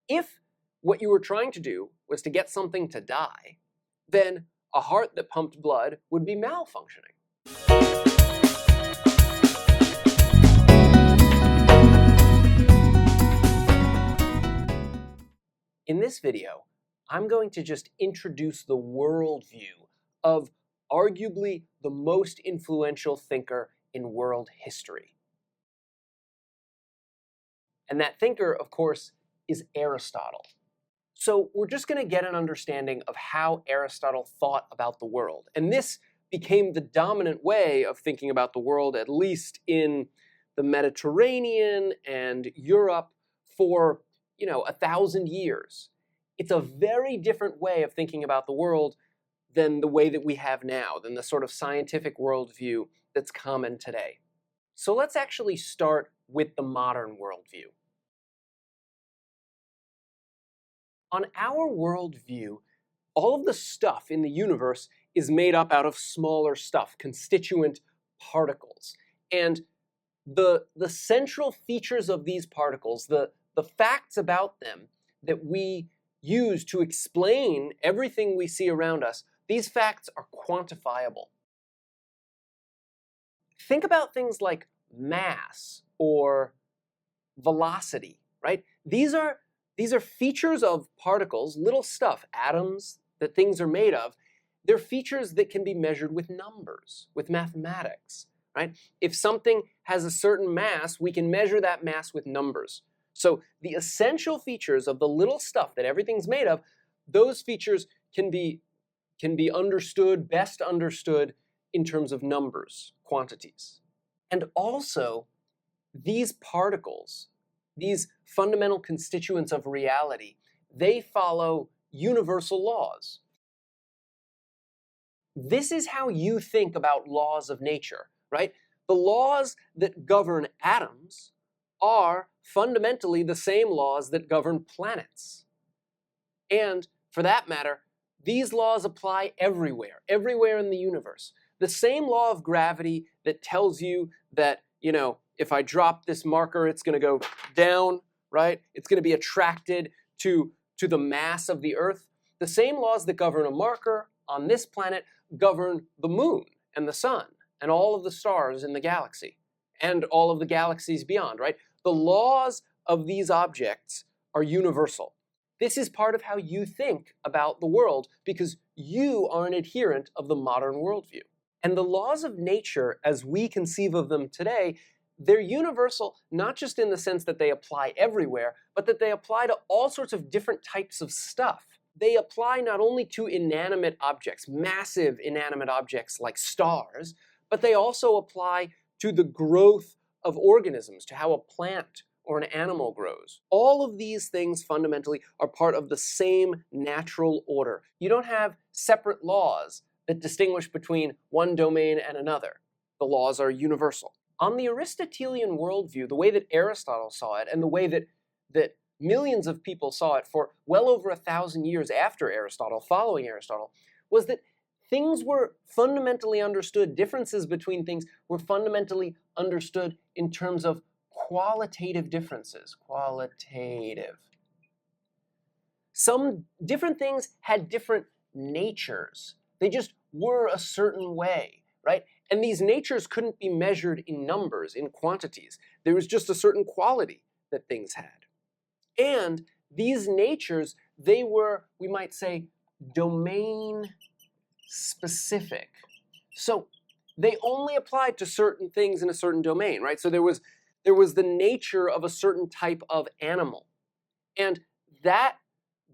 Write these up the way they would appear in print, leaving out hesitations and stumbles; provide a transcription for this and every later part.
If what you were trying to do was to get something to die, then a heart that pumped blood would be malfunctioning. In this video, I'm going to just introduce the worldview of arguably the most influential thinker in world history. And that thinker, of course, is Aristotle. So we're just going to get an understanding of how Aristotle thought about the world. And this became the dominant way of thinking about the world, at least in the Mediterranean and Europe for, 1,000 years. It's a very different way of thinking about the world than the way that we have now, than the sort of scientific worldview that's common today. So let's actually start with the modern worldview. On our worldview, all of the stuff in the universe is made up out of smaller stuff, constituent particles. And the central features of these particles, the facts about them that we use to explain everything we see around us, these facts are quantifiable. Think about things like mass or velocity, right? These are features of particles, little stuff, atoms that things are made of. They're features that can be measured with numbers, with mathematics, right? If something has a certain mass, we can measure that mass with numbers. So the essential features of the little stuff that everything's made of, those features can be understood, best understood in terms of numbers, quantities. And also, these particles, these fundamental constituents of reality, they follow universal laws. This is how you think about laws of nature, right? The laws that govern atoms are fundamentally the same laws that govern planets. And for that matter, these laws apply everywhere in the universe. The same law of gravity that tells you that, if I drop this marker, it's going to go down, right? It's going to be attracted to the mass of the Earth. The same laws that govern a marker on this planet govern the moon and the sun and all of the stars in the galaxy and all of the galaxies beyond, right? The laws of these objects are universal. This is part of how you think about the world because you are an adherent of the modern worldview. And the laws of nature, as we conceive of them today, they're universal not just in the sense that they apply everywhere, but that they apply to all sorts of different types of stuff. They apply not only to inanimate objects, massive inanimate objects like stars, but they also apply to the growth of organisms, to how a plant or an animal grows. All of these things fundamentally are part of the same natural order. You don't have separate laws that distinguish between one domain and another. The laws are universal. On the Aristotelian worldview, the way that Aristotle saw it and the way that millions of people saw it for well over 1,000 years after Aristotle, following Aristotle, was that things were fundamentally understood, differences between things were fundamentally understood in terms of qualitative differences. Qualitative. Some different things had different natures. They just were a certain way, right? And these natures couldn't be measured in numbers, in quantities. There was just a certain quality that things had. And these natures, they were, we might say, domain specific. So they only applied to certain things in a certain domain, right? So there was the nature of a certain type of animal. And that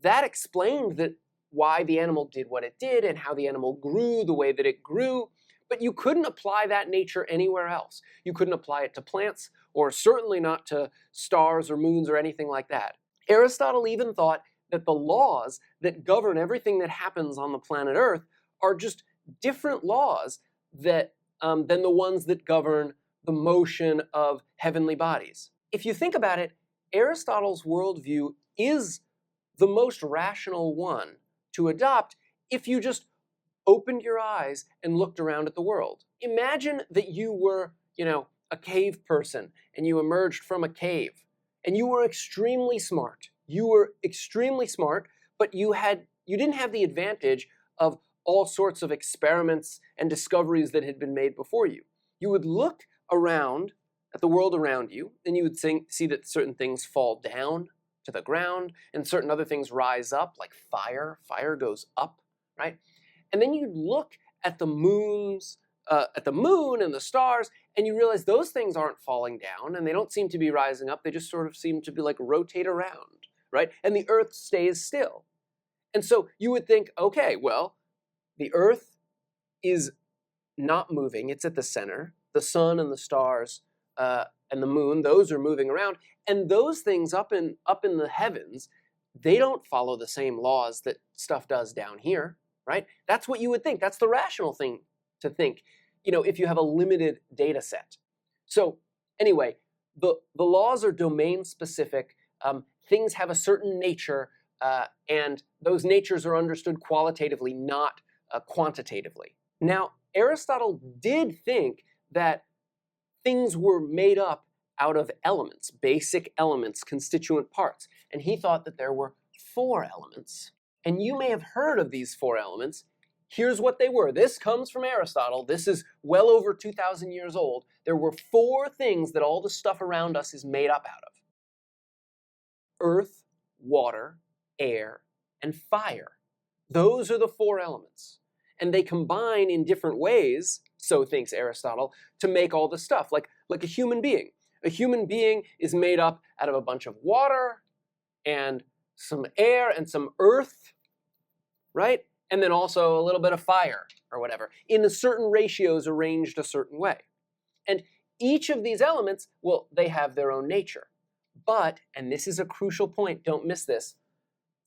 explained why the animal did what it did and how the animal grew the way that it grew. But you couldn't apply that nature anywhere else. You couldn't apply it to plants, or certainly not to stars or moons or anything like that. Aristotle even thought that the laws that govern everything that happens on the planet Earth are just different laws than the ones that govern the motion of heavenly bodies. If you think about it, Aristotle's worldview is the most rational one to adopt if you just opened your eyes and looked around at the world. Imagine that you were, a cave person and you emerged from a cave and you were extremely smart. You were extremely smart, but you didn't have the advantage of all sorts of experiments and discoveries that had been made before you. You would look around at the world around you, and you would see that certain things fall down to the ground, and certain other things rise up, like fire. Fire goes up, right? And then you'd look at the moon and the stars, and you realize those things aren't falling down, and they don't seem to be rising up. They just sort of seem to be like rotate around, right? And the Earth stays still. And so you would think, okay, well, the Earth is not moving. It's at the center. The sun and the stars and the moon, those are moving around. And those things up in the heavens, they don't follow the same laws that stuff does down here, right? That's what you would think. That's the rational thing to think, if you have a limited data set. So anyway, the laws are domain specific. Things have a certain nature, and those natures are understood qualitatively, not quantitatively. Now, Aristotle did think that things were made up out of elements, basic elements, constituent parts. And he thought that there were 4 elements. And you may have heard of these 4 elements. Here's what they were. This comes from Aristotle. This is well over 2,000 years old. There were 4 things that all the stuff around us is made up out of: earth, water, air, and fire. Those are the 4 elements. And they combine in different ways, so thinks Aristotle, to make all the stuff, like a human being. A human being is made up out of a bunch of water and some air and some earth, right? And then also a little bit of fire or whatever, in certain ratios arranged a certain way. And each of these elements, well, they have their own nature. But, and this is a crucial point, don't miss this,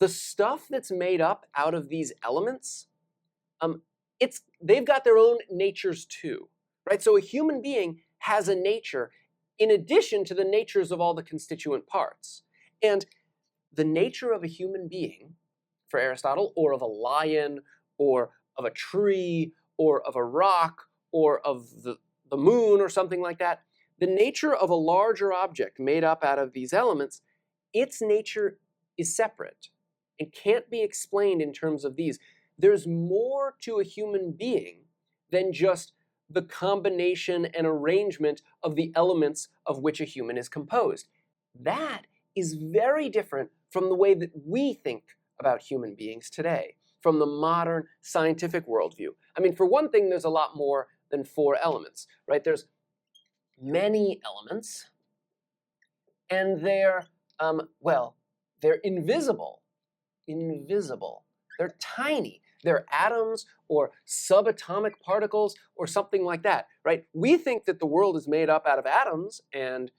the stuff that's made up out of these elements, they've got their own natures too, right? So a human being has a nature in addition to the natures of all the constituent parts. And the nature of a human being, for Aristotle, or of a lion, or of a tree, or of a rock, or of the moon, or something like that, the nature of a larger object made up out of these elements, its nature is separate. It can't be explained in terms of these. There's more to a human being than just the combination and arrangement of the elements of which a human is composed. That is very different from the way that we think about human beings today, from the modern scientific worldview. I mean, for one thing, there's a lot more than 4 elements, right? There's many elements, and they're invisible. They're tiny. They're atoms or subatomic particles or something like that, right? We think that the world is made up out of atoms and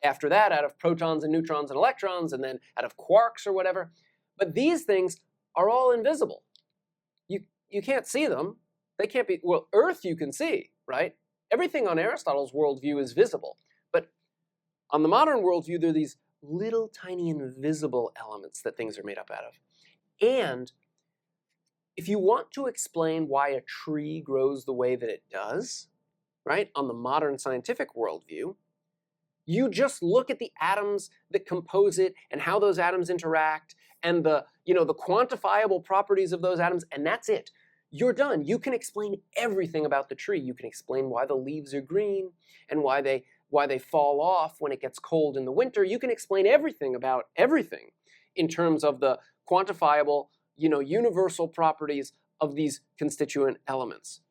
after that out of protons and neutrons and electrons and then out of quarks or whatever. But these things are all invisible. You can't see them. They can't be, well, Earth you can see, right? Everything on Aristotle's worldview is visible. But on the modern worldview, there are these little tiny invisible elements that things are made up out of. And if you want to explain why a tree grows the way that it does, right, on the modern scientific worldview, you just look at the atoms that compose it and how those atoms interact and the quantifiable properties of those atoms, and that's it. You're done. You can explain everything about the tree. You can explain why the leaves are green and why they fall off when it gets cold in the winter. You can explain everything about everything in terms of the quantifiable, universal properties of these constituent elements.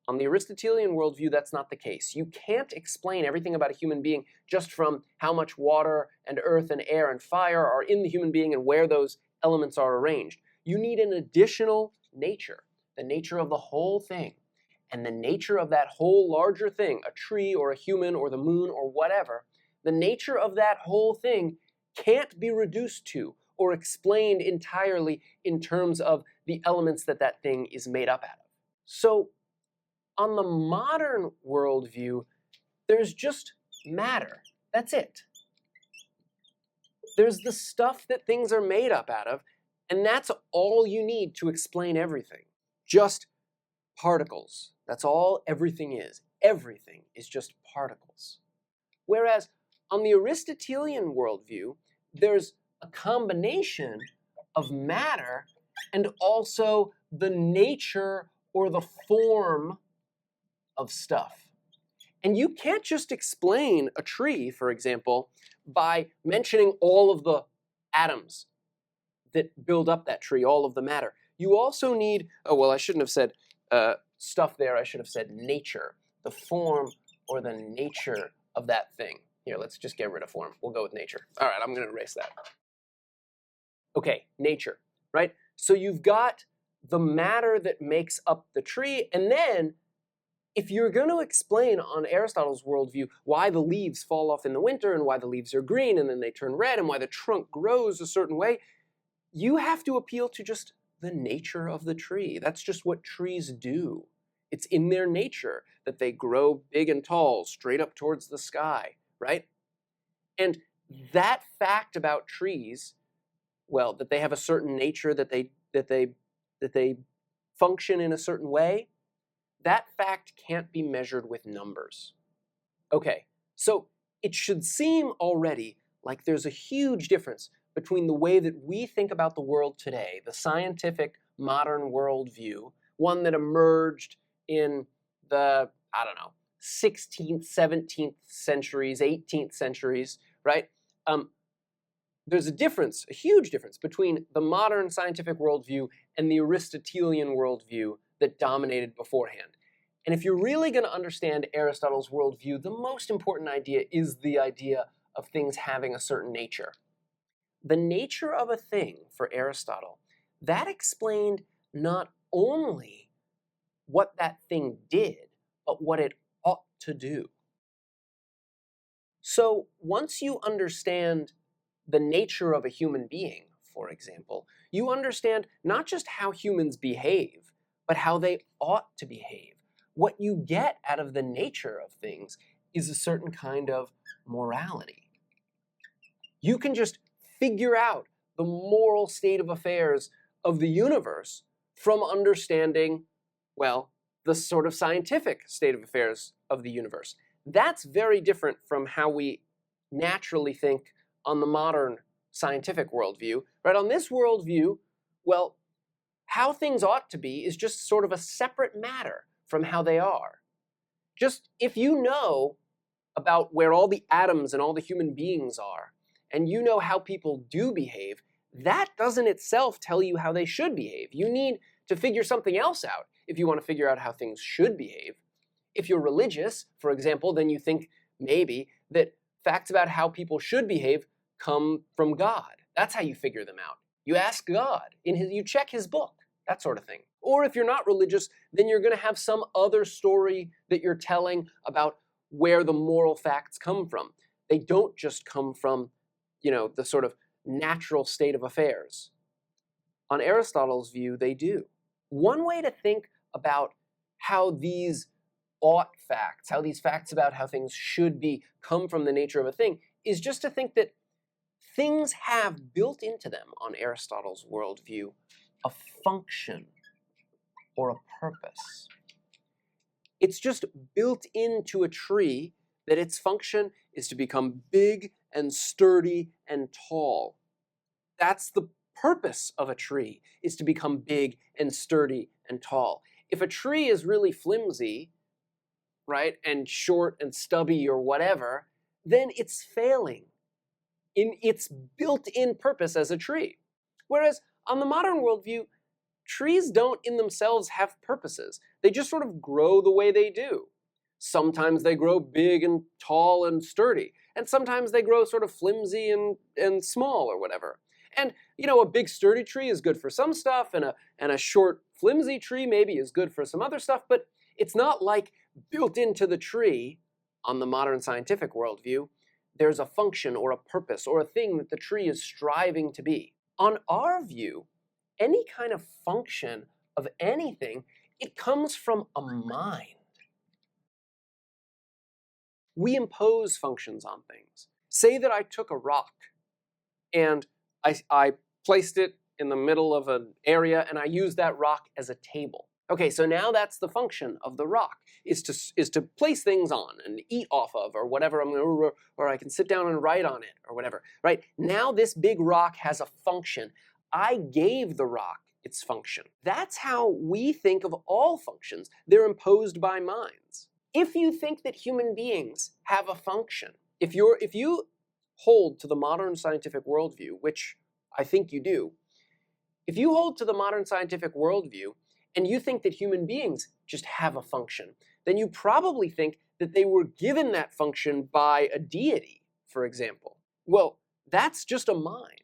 On the Aristotelian worldview, that's not the case. You can't explain everything about a human being just from how much water and earth and air and fire are in the human being and where those elements are arranged. You need an additional nature, the nature of the whole thing. And the nature of that whole larger thing, a tree or a human or the moon or whatever, the nature of that whole thing can't be reduced to or explained entirely in terms of the elements that that thing is made up out of. So on the modern worldview, there's just matter. That's it. There's the stuff that things are made up out of, and that's all you need to explain everything. Just particles. That's all everything is. Everything is just particles. Whereas on the Aristotelian worldview, there's a combination of matter and also the nature or the form of stuff. And you can't just explain a tree, for example, by mentioning all of the atoms that build up that tree, all of the matter. You also need, oh, well, I shouldn't have said stuff there. I should have said nature, the form or the nature of that thing. Here, let's just get rid of form. We'll go with nature. All right, I'm going to erase that. Okay, nature, right? So you've got the matter that makes up the tree, and then if you're going to explain on Aristotle's worldview why the leaves fall off in the winter and why the leaves are green and then they turn red and why the trunk grows a certain way, you have to appeal to just the nature of the tree. That's just what trees do. It's in their nature that they grow big and tall, straight up towards the sky, right? And that fact about trees, well, that they have a certain nature, that they function in a certain way, that fact can't be measured with numbers. Okay, so it should seem already like there's a huge difference between the way that we think about the world today, the scientific modern worldview, one that emerged in the, 16th, 17th centuries, 18th centuries, right? There's a difference, a huge difference between the modern scientific worldview and the Aristotelian worldview that dominated beforehand. And if you're really going to understand Aristotle's worldview, the most important idea is the idea of things having a certain nature. The nature of a thing for Aristotle, that explained not only what that thing did, but what it ought to do. So once you understand the nature of a human being, for example, you understand not just how humans behave, but how they ought to behave. What you get out of the nature of things is a certain kind of morality. You can just figure out the moral state of affairs of the universe from understanding, well, the sort of scientific state of affairs of the universe. That's very different from how we naturally think on the modern scientific worldview. Right? On this worldview, well, how things ought to be is just sort of a separate matter from how they are. Just if you know about where all the atoms and all the human beings are, and you know how people do behave, that doesn't itself tell you how they should behave. You need to figure something else out if you want to figure out how things should behave. If you're religious, for example, then you think maybe that facts about how people should behave come from God. That's how you figure them out. You ask God, you check his book, that sort of thing. Or if you're not religious, then you're going to have some other story that you're telling about where the moral facts come from. They don't just come from, the sort of natural state of affairs. On Aristotle's view, they do. One way to think about how these ought facts, how these facts about how things should be come from the nature of a thing, is just to think that things have built into them, on Aristotle's worldview, a function or a purpose. It's just built into a tree that its function is to become big and sturdy and tall. That's the purpose of a tree, is to become big and sturdy and tall. If a tree is really flimsy, right, and short and stubby or whatever, then it's failing in its built-in purpose as a tree. Whereas on the modern worldview, trees don't in themselves have purposes. They just sort of grow the way they do. Sometimes they grow big and tall and sturdy, and sometimes they grow sort of flimsy and small or whatever. And, a big sturdy tree is good for some stuff, and a short flimsy tree maybe is good for some other stuff, but it's not like built into the tree, on the modern scientific worldview, there's a function or a purpose or a thing that the tree is striving to be. On our view, any kind of function of anything, it comes from a mind. We impose functions on things. Say that I took a rock and I placed it in the middle of an area and I used that rock as a table. Okay, so now that's the function of the rock, is to place things on and eat off of, or whatever or I can sit down and write on it, or whatever, right? Now this big rock has a function. I gave the rock its function. That's how we think of all functions. They're imposed by minds. If you think that human beings have a function, if you hold to the modern scientific worldview, which I think you do, if you hold to the modern scientific worldview and you think that human beings just have a function, then you probably think that they were given that function by a deity, for example. Well, that's just a mind.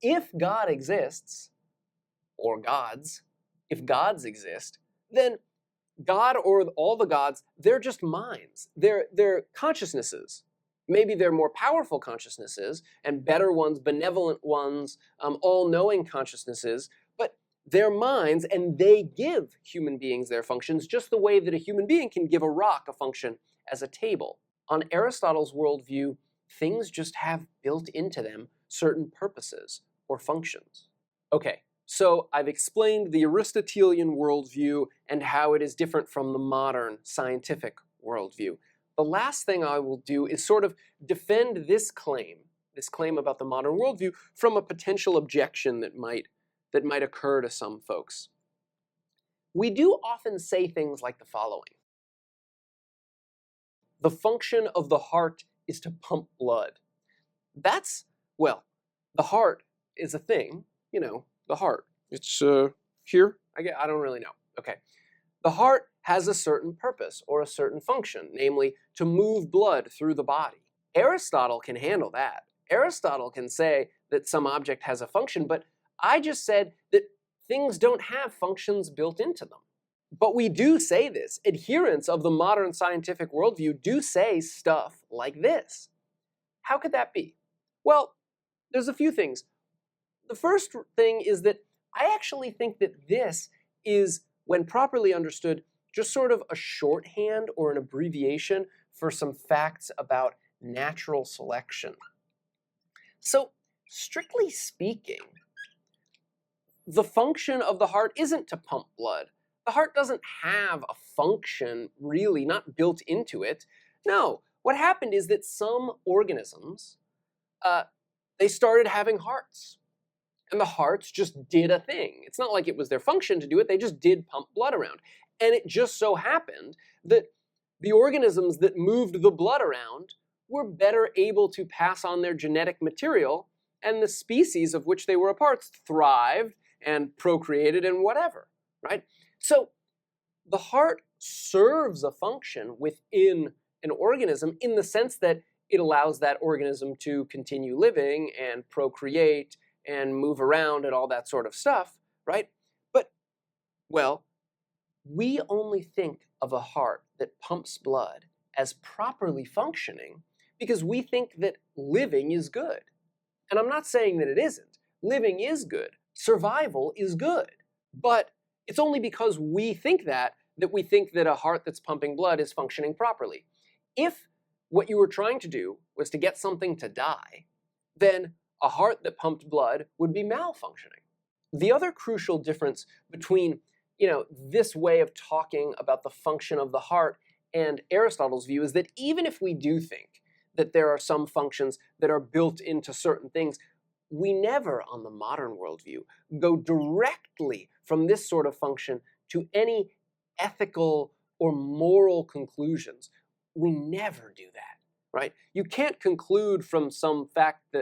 If God exists, or gods, if gods exist, then God or all the gods, they're just minds. They're consciousnesses. Maybe they're more powerful consciousnesses and better ones, benevolent ones, all-knowing consciousnesses, but they're minds and they give human beings their functions just the way that a human being can give a rock a function as a table. On Aristotle's worldview, things just have built into them certain purposes or functions. Okay, so I've explained the Aristotelian worldview and how it is different from the modern scientific worldview. The last thing I will do is sort of defend this claim about the modern worldview, from a potential objection that might occur to some folks. We do often say things like the following. The function of the heart is to pump blood. Well, the heart is a thing, the heart. It's here? I don't really know. Okay. The heart has a certain purpose or a certain function, namely to move blood through the body. Aristotle can handle that. Aristotle can say that some object has a function, but I just said that things don't have functions built into them. But we do say this. Adherents of the modern scientific worldview do say stuff like this. How could that be? Well, there's a few things. The first thing is that I actually think that this is, when properly understood, just sort of a shorthand or an abbreviation for some facts about natural selection. So, strictly speaking, the function of the heart isn't to pump blood. The heart doesn't have a function, really, not built into it. No, what happened is that some organisms, they started having hearts. And the hearts just did a thing. It's not like it was their function to do it, they just did pump blood around. And it just so happened that the organisms that moved the blood around were better able to pass on their genetic material, and the species of which they were a part thrived and procreated and whatever, right? So the heart serves a function within an organism in the sense that it allows that organism to continue living and procreate and move around and all that sort of stuff, right? But, well, we only think of a heart that pumps blood as properly functioning because we think that living is good. And I'm not saying that it isn't. Living is good. Survival is good. But it's only because we think that we think that a heart that's pumping blood is functioning properly. If what you were trying to do was to get something to die, then a heart that pumped blood would be malfunctioning. The other crucial difference between, this way of talking about the function of the heart and Aristotle's view is that even if we do think that there are some functions that are built into certain things, we never, on the modern worldview, go directly from this sort of function to any ethical or moral conclusions. We never do that, right? You can't conclude from some fact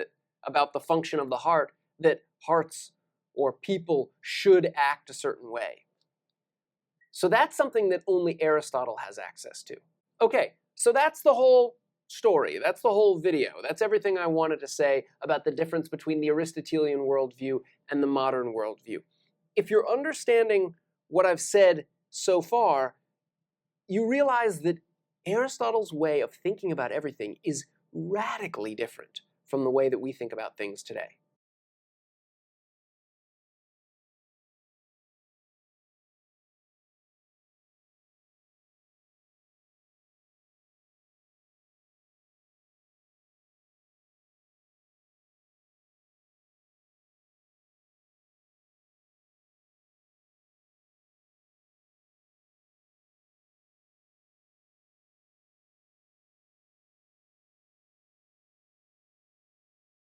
about the function of the heart that hearts or people should act a certain way. So that's something that only Aristotle has access to. Okay, so that's the whole story. That's the whole video. That's everything I wanted to say about the difference between the Aristotelian worldview and the modern worldview. If you're understanding what I've said so far, you realize that Aristotle's way of thinking about everything is radically different from the way that we think about things today.